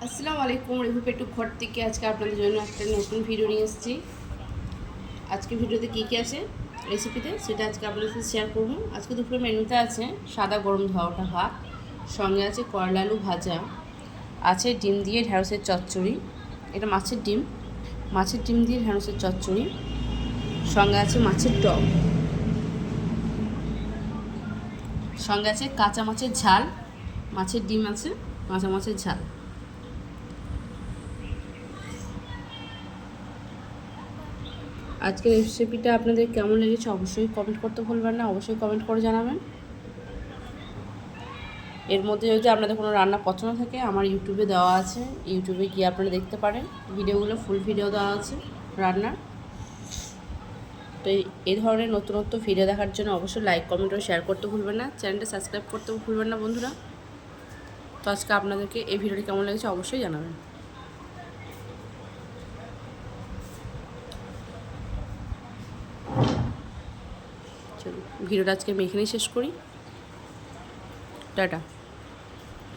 আসসালামু আলাইকুম। রেহু পেটু ঘর থেকে আজকে আপনাদের জন্য একটা নতুন ভিডিও নিয়ে এসেছি। আজকে ভিডিওতে কী কী আছে রেসিপিতে সেটা আজকে আপনাদের সাথে শেয়ার করবো। আজকে দুপুরে মেনুতে আছে সাদা গরম ধোয়া ওঠা ভাত, সঙ্গে আছে করলা আলু ভাজা, আছে ডিম দিয়ে ঢ্যাঁড়সের চচ্চড়ি, এটা মাছের ডিম দিয়ে ঢ্যাঁড়সের চচ্চড়ি, সঙ্গে আছে মাছের টক, সঙ্গে আছে কাঁচা মাছের ঝাল, মাছের ডিম আছে, কাঁচা মাছের ঝাল। আজকের রেসিপিটা আপনাদের কেমন লেগেছে অবশ্যই কমেন্ট করতে ভুলবেন না, অবশ্যই কমেন্ট করে জানাবেন। এর মধ্যে যদি আপনাদের কোনো রান্না পছন্দ থাকে আমার ইউটিউবে দেওয়া আছে, ইউটিউবে গিয়ে আপনারা দেখতে পারেন, ভিডিওগুলো ফুল ভিডিও দেওয়া আছে রান্নার। তো এই ধরনের নতুনত্ব ভিডিও দেখার জন্য অবশ্যই লাইক কমেন্ট ও শেয়ার করতে ভুলবেন না, চ্যানেলটা সাবস্ক্রাইব করতে ভুলবেন না বন্ধুরা। তো আজকে আপনাদেরকে এই ভিডিওটি কেমন লেগেছে অবশ্যই জানাবেন। চলুন ভিডিওটা আজকে আমি এখানেই শেষ করি। টাটা।